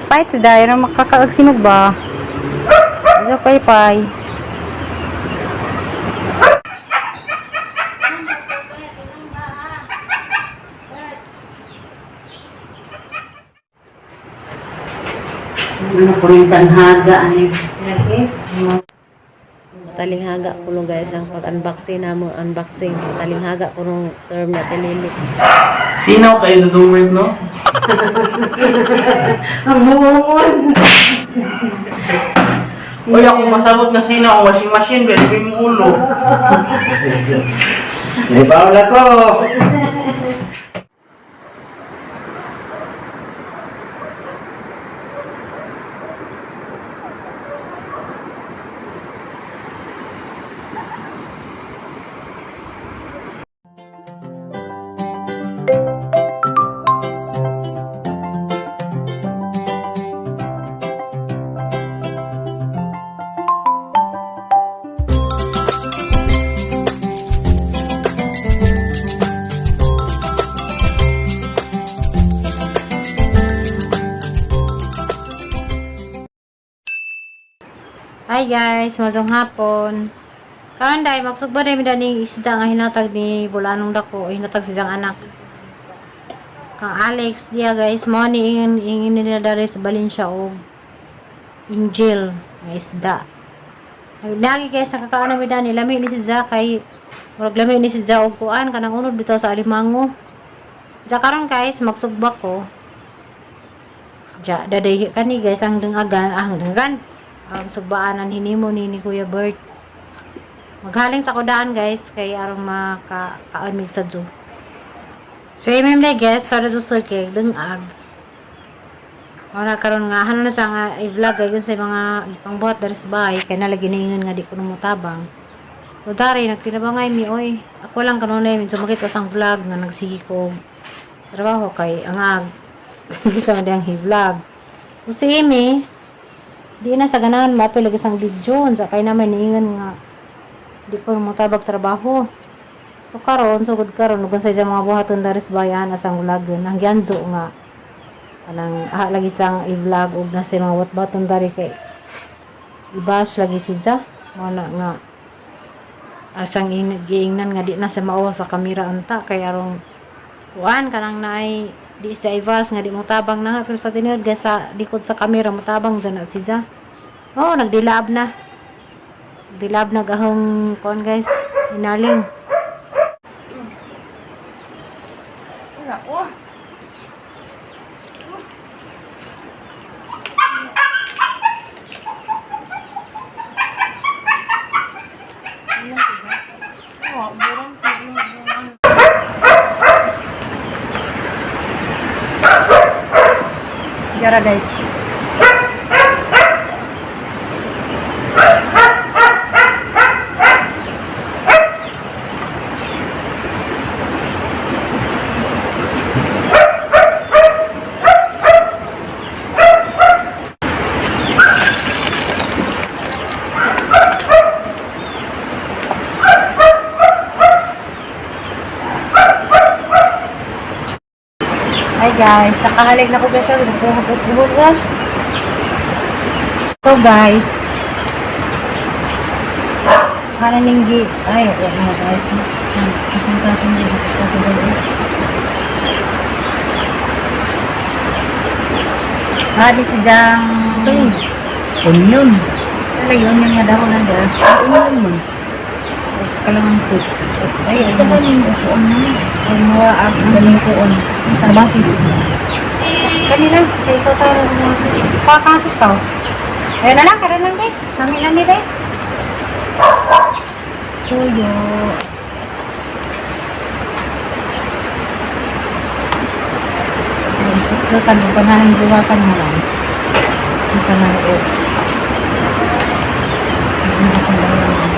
Pahit sa dahil na makakaagsinog ba? So, pay-pay. Ano po yung tanhaga, ano Talinghaga kuno guys ang pag-unboxing namo, unboxing talinghaga kuno term na tililit. Sinaw kayo dudungwit, no? ang bungon. Uy, ako masabot na sinaw, washing machine, belibig mong ulo. May bawal ako. Hi guys, masong hapon. Karon dai magsugba dai mi daning isda nga hinatag ni bulanong dako, hinatag si siyang anak. Kang Alex dia guys, mo ni ingin nila dari sa Valencia og Angel nga isda. Nagi guys sa kakaano mi dani lami ni si Zakay. Murag lami ni si Za og kuan kanang unod bitaw sa alimango. Ja karon guys magsugba ko. Ja daday kani guys ang dengan ang sugbaanan hinimo ni Kuya Bert. Maghaling sa kudaan guys kay aron makaanmig sa zoo. Same na guys sa do circle dengag. Ora karon nga hanon na sa nga i-vlog gyud sa mga ipangbuhat dari sa bahay kay nalagi ningon nga di ko mutabang. So dari nagtinabangay mi oy. Ako lang kanunay medyo makita sang vlog nga nagsigi ko trabaho kay angag. Gisa man ang i-vlog. So si Amy di na sa ganahan mapil lagi sang video sa kay naman niingan nga di ko mutabag trabaho. So karon sugod karon ug sa mga buhaton dari sa bayan asang vlogon ang gianjo nga kanang lagi sang i-vlog ug na sa mga watbaton dari kay ibas lagi si Ja mo na nga asang giingnan nga di na sa mao sa kamera anta kay aron kuan kanang naay di sa ibas nga di mo tabang na pero sa tinod guys sa likod sa kamera mo tabang dyan na si Ja. Oh, nagdilab na. Nagdilab na gahong kon guys. Inaling. Jara guys. Hi guys, nakahalig na ko guys sa buhos ko. So guys, sana ninggi ay guys. Isang kaso na guys. Di si Jang Onion. ano yun yung nga dahon na dyan. Onion man. Kalamansi. Ay, ito ba yung bukuan na? Ay, mga galing kuon. Sa bakis. Kanina, kay sa pakakis ka. Ayun na lang, karoon lang guys. Namin lang nila eh. Tuyo. Ayun, siksutan. Panahan buwasan mo lang. Siksutan na rin. Siksutan na rin.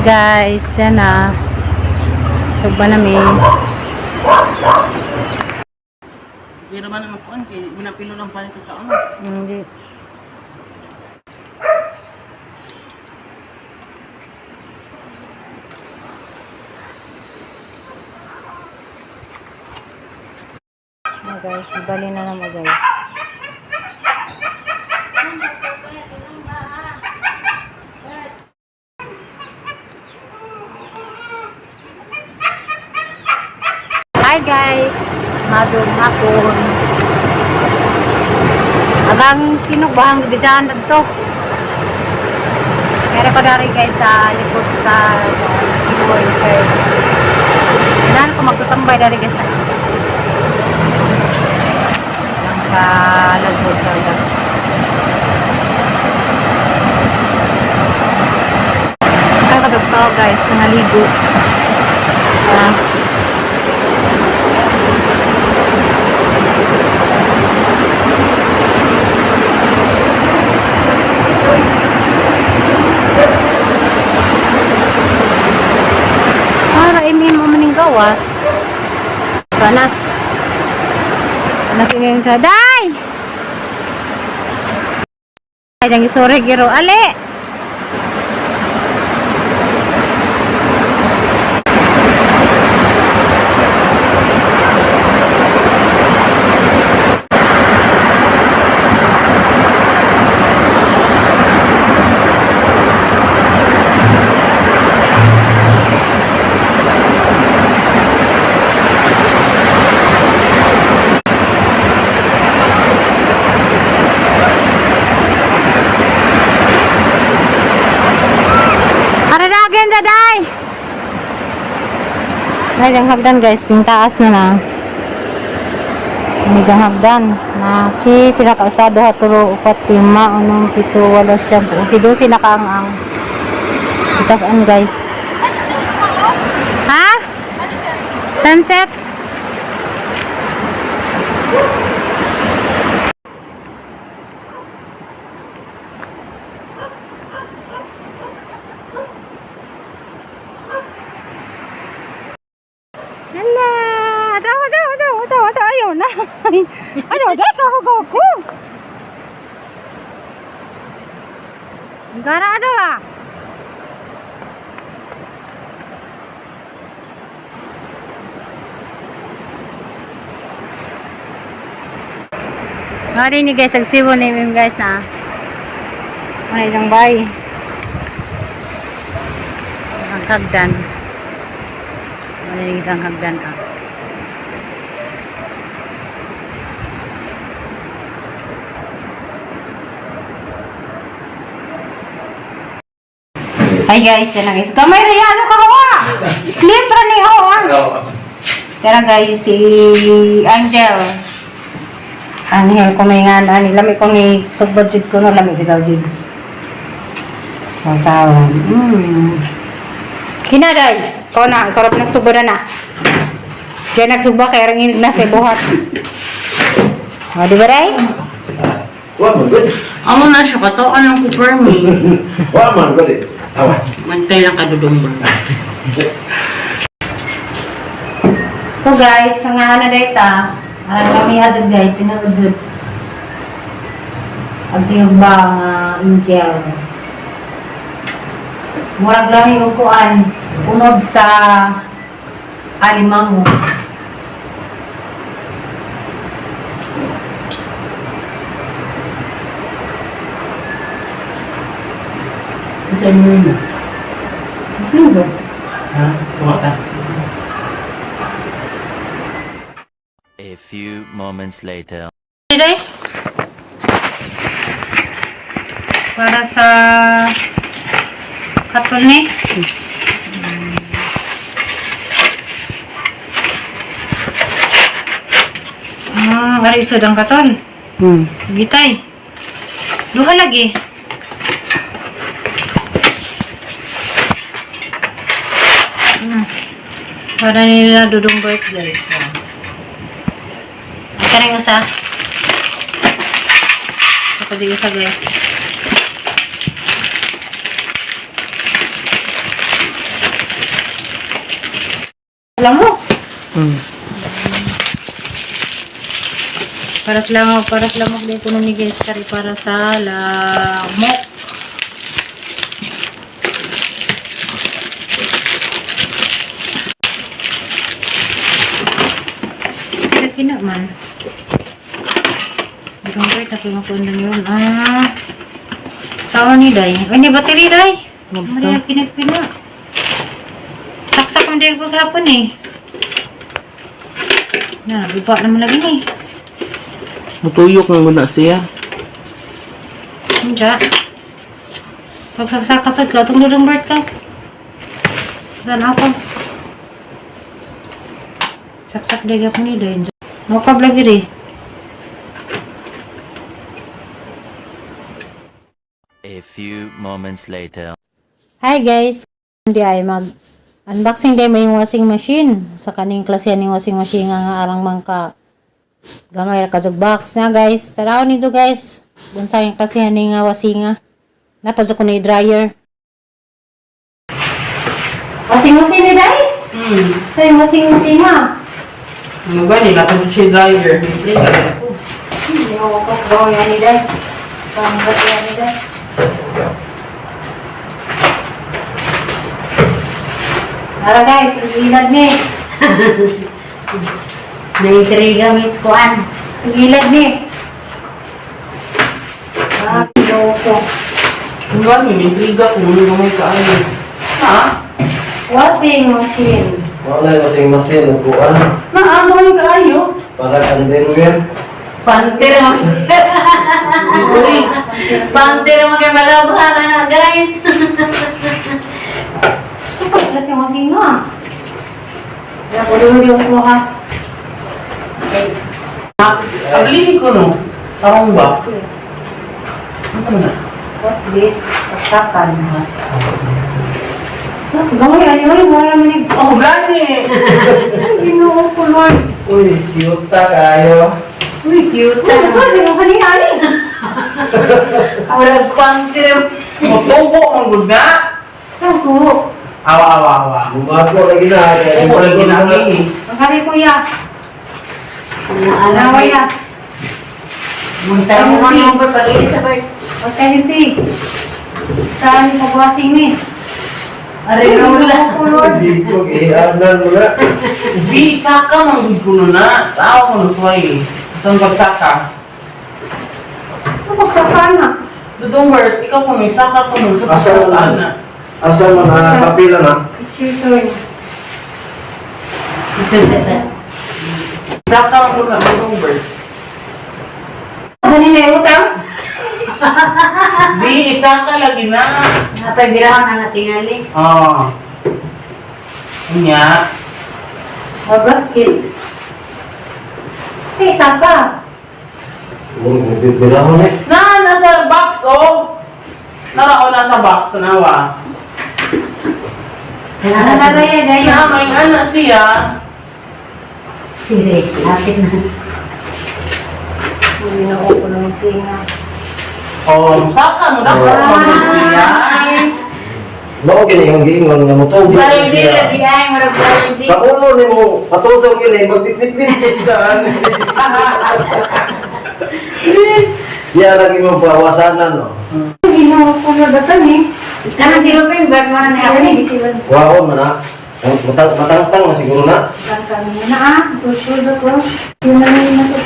guys, yan na. Sugba namin. Pero man naman kuan kay minapilo lang pa nito ka ano. Hindi. Guys, bali na naman guys. Hi guys, magong hapon. Abang sino ba ang bibidaan dito? Meron ko dari guys sa likod sa Seaboy Fair. Kailangan ko magtutambay dari guys sa kalagod talaga. Kakadugto guys, nangaligo. Para imin mo maning gawas. Sana. Nakinig ka, day! Ay, jangan sore giro, ale! Day! Ay, yung hagdan guys, yung taas na na. Yung hagdan. Na, pinakausado haturo, 4, 5, 6, 7, 8, 9, 10, 11, 12 na kaang itasaan guys. Ha? Sunset? Ayaw na. Ayaw na. Kahugaw ko. Gara aja ah. Hari ni guys, agsibo ni Mim guys na. Ano isang bahay. Ang hagdan. Ano yung isang hagdan ah. Hi guys, yan na guys. Kamay na yan ka hawa. Clip ra ni hawa. Tara guys, si Angel. Angel ko may nga ani lami ko ni sugbudget ko no lami bitaw jud. Masawa. Kinaday. Ko na, karap nagsugba na. Diyan nagsugba kay ringin na sa buhat. O di ba ray? Amo na siya kato anong kupermi. Wa man ko di. Awa. Mantay lang kadudong ba. So guys, ang nga na data, kami hadad guys, tinagudjud. Ang sinugba nga Angel. Murag lang yung kuan, unod sa alimango. Ito mo yun. Ano ba? Ha? Kumata? A few moments later. Day? Para sa katon ni. Ari isa dang katon. Gitay. Duha lagi. Para nila dudong break guys. Kareng usa. Ako di usa guys. lamok. Para sa lamok din kuno ni guys kari para sa lamok. Kina man. Durong break na pinakundang yun. Sama ni Day. Ay, ni battery Day. Ano pinagpina? Saksak mo din paghapon eh. Na, biba naman lagi ni. Mutuyok na muna siya. Hindi. Pagsaksak kasag ka, itong durong break ka. Dan ako. Saksak day ako ni Day. Makab lagi rin. A few moments later. Hi guys! Hindi ay mag-unboxing din may washing machine. Sa kaning klase ng washing machine nga arang mangka gamay ra kazug box na guys. Taraw nito guys. Bunsa yung klase ng washing nga. Napasok ko na yung dryer. Washing machine ni Day? Sa yung washing machine nga. Ano gani, natin siya dryer. Hindi ka rin ako. Hindi mo ko ko yan ni Day. Panggat yan ni Day. Tara guys, sugilad ni. Naitriga miss kuan. Sugilad ni. Loko. Ano gani, may intriga kung ano gamay kaayo. Ha? Washing machine. Wala yung masing-masing. Nagkuhan. Ano gamay kaayo? Para kandero yan. Pantir mo. Pantir mo kay malabhan na guys. Kapag kasi machine nga. Kaya ko yung ko ha. Okay. Paglihin ko no. Tarong ba? Ano na? What's this? Pagkakan. Gamay, ay wala naman yung... Oh, gani! Ginoo ko, Lord. Uy, cute ta kayo. Uy, cute. Sorry, yung kanihari. Wala pantir. Mutubo ang good na. Tago. Awa. Bumago lagi na. Kaya Ako lagi na ini. Magkari kuya. Alawa ya. Munta mo mga number pag-ili sa bird. Magkari si. Saan yung pag-wasing ni? Aray na wala. Hindi ko ihanan mo na. Di, saka mang gulo na. Tao ko nusway. Saan pagsaka? Ano pagsaka na? Dudong word, ikaw kung may saka ko nun. Sa Asa mo pagsaka na? Asa mo na kapila na? Picture. Saka mo na, dudong word. Saan yung nautang? Di, isaka lagi na. Natay birahan na natingali. Oo. Kanya. Basket. Eh, saan ka? Bibirahon eh. Nasa box, oh. Nasa box, tanawa. Nasa saraya dahil. May anak siya. Sige, lapit na. Hindi na ako ng tinga. Oh, saka mo na ko siya. Mao kini yung giingon nga motobo. Guarantee na di ay, marag guarantee. Kapuno ni mo, patusaw yun eh, magbitbit-bit daan. Yan lagi mo bawasanan, no? Ginawa ko na batan eh. Kanang silupin, ba't mo na namin? Waon man ha. Matangtang na siguro na. Kami na ah, susunod ako. Yun na rin na ito.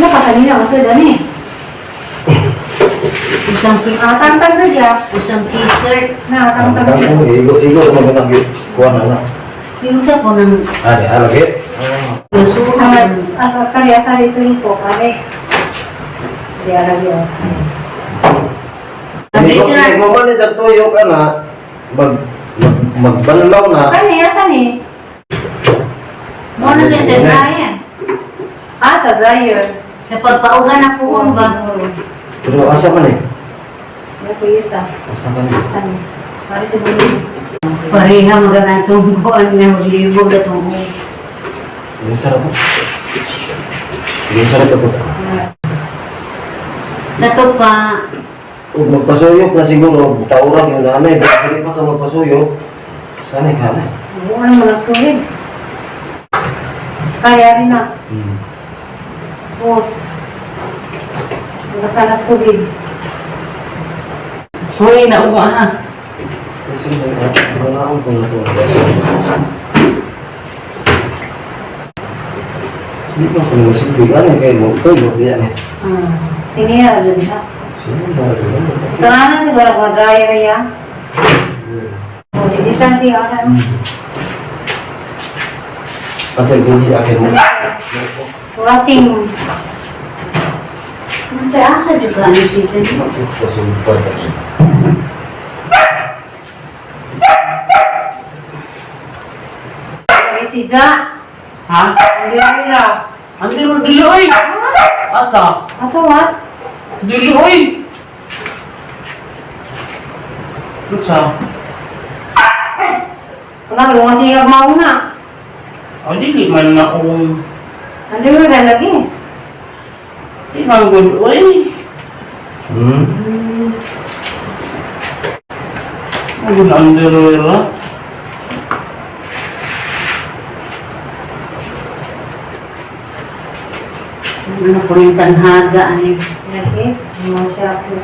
Ano pa kanina? Ito dyan eh. Usang tangtang na dyan. Usang t-shirt. Na, tangtang na dyan. Igo naman ka nag kuha na na. Yung sa ko ng Ade, lagi. asa kaya sa rito rin po kami. Di alam yun. Hindi ko man ni tuyo ka na magbanlaw na. Kani, asan eh? Muna din siya dryer. Ah, sa dryer. Sa pagpaugan na po ba? Pero asa man eh? Ano po isa? Asa man eh? Asan eh? Pari sa buli. Pareha magandang tungkuan na maglibog na tungo. Yung sarap mo. Yung sarap ako. Nato pa, Kung magpasuyok na siguro, taurang yung nanay. Bakit pa ito magpasuyok? Sana ka na. Oo, ano mo nagtuwid? Kaya rin na. Bos. Nakasalas tubig. Sorry na uwa ha. Kasi wala akong kung ito. Hindi ko kung masimpi. Ano kayo mo? Ito yung yan eh. Siniya, dun siya. Sino ba ito? Tanganan siguro ko, dryer ya. O, digital siya. Patay hindi akin mo. Washing. Nanti asa juga ano siya dito. Kasumpah kasi. Lagi sija. Ha? Ang dira-dira. Ang dilo oy. Asa? Asa what? Dilo oy. Tutsa. Wala, lumas siya mauna. Oh, dili man na akong... Ang dira lagi. Di man good oy. Ano na ang dilo Ano ko rin tanhaga ani. Lagi. Mga siya ako.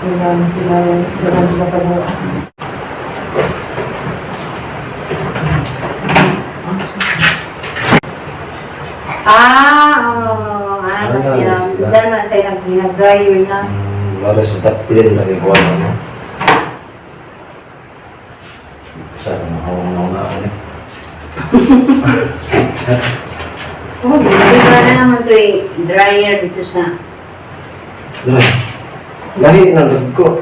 Wala sila. Wala sila tabuan. Ano siya? Diyan na siya nag-dryer na. Mara sa tapilin na rin ko ano. Sana makawang na ako eh. Oh, di ba na naman to dryer dito sa... Lahi na lag ko.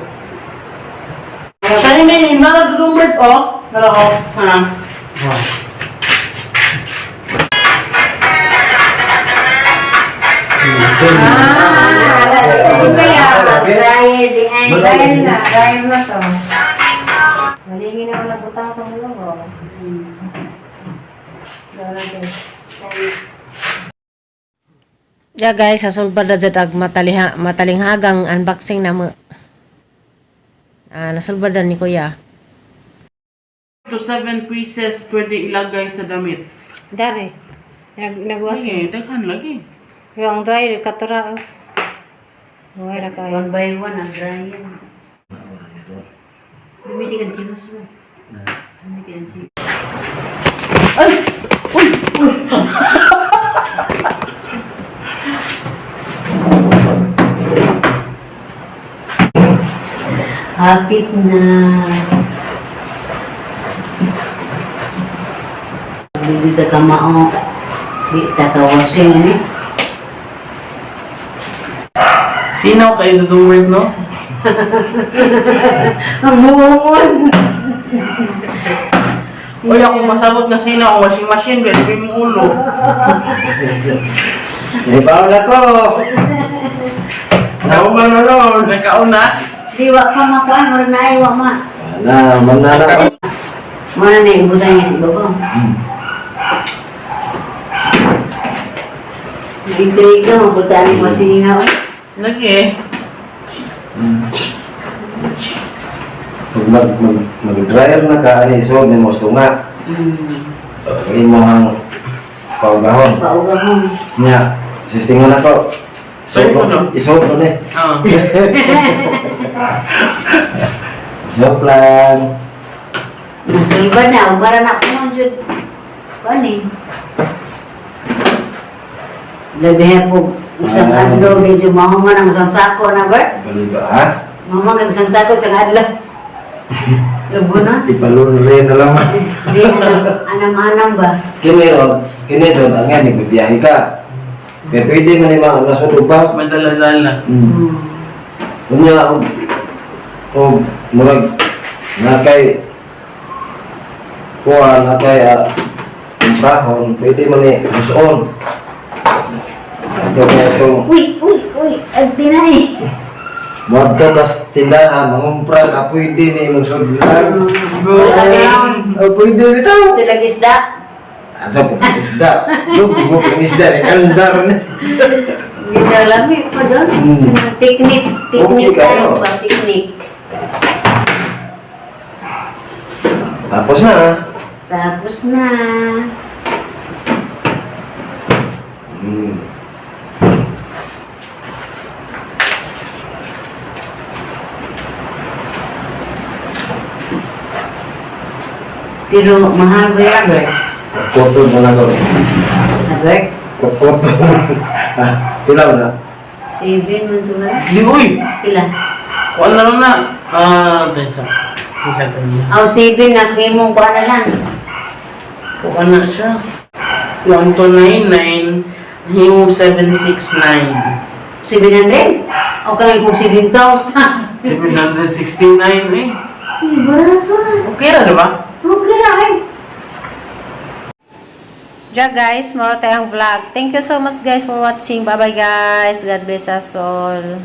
Saan yung nalagdumert oh? Nalako. Ha? Dryer di ay. Dryer na to. Maligin naman nagbutang itong logo. Ya guys, sa sulbad na dyan ag matalinghagang unboxing na mo. Nasulbad na ni Kuya. To 7 pieces pwede ilagay sa damit. Dari. Nagwasin. Sige, daghan lagi. Yung dryer, katura. Huwag na kayo. One by one ang dryer. Bumili ka chinos mo. Bumili ka chinos. Ay! Uy! Uy! Hapit na. Hindi ka kamao. Di tatawasin ani. Sino kayo nagdumert no? Ang buhongon. Uy, ako masabot na sino ang washing machine, pero yung ulo. May baon ako! Nauman na ron! Nagkauna? Diwa ka makuan. Wala na iwa ma. Manana. Mana na ibutan niya iba ko. Nag-intrig ka. Mabutan mo sininaw. Lagi. Pag mag-dryer na ka, ano iso, may mo sunga. Hindi mo ang paugahon. Paugahon. Nya, sistingan ako. Sorry po, no? Isog mo na eh. Ah. Joke lang. Nasulba na. Ubara na ako ng Diyod. Paano Labihan po. Usang adlaw. Medyo mahuman ang usang sako na ba? Bali ba ha? Mahuman ang usang sako isang adlaw. Lubo na. Ipalun rin na lang. Di anam-anam ba? Kini ron, ang nga, nagbibiyahe ka. Kaya pwede man yung mga nasunog pa. Madala-dala. Kunya, murag, nakay, kuha, nakay, kumprahon, pwede man eh, gusoon. Ito na itong, Uy! Agti na eh. Wadto kas tindahan, mangumpra ka, pwede na imong sudlan. Pwede bitaw. Ito lagi isda. Asa po ang isda. Lupo mo ang isda, kandar na. Hindi na lami pa doon. Picnic Okay kayo. tayo ba? Picnic. Tapos na. Tapos na. Hmm. Pero mahal ba yan, Bert? Koto mo na ko. Na, Bert? Koto. Pilaw na. 7 man ito na. Di, uy! Pila? Kuha na lang na. Desa. Ikaw niya. Aw, 7 na. Kaya mo kuha na lang. Kuha na siya. 1299. Himo 769. 700? O kaya kung 7,000. 769 eh. Barato na. Okay na, diba? Okay na eh. Diya guys, maro tayong vlog. Thank you so much guys for watching. Bye bye guys. God bless us all.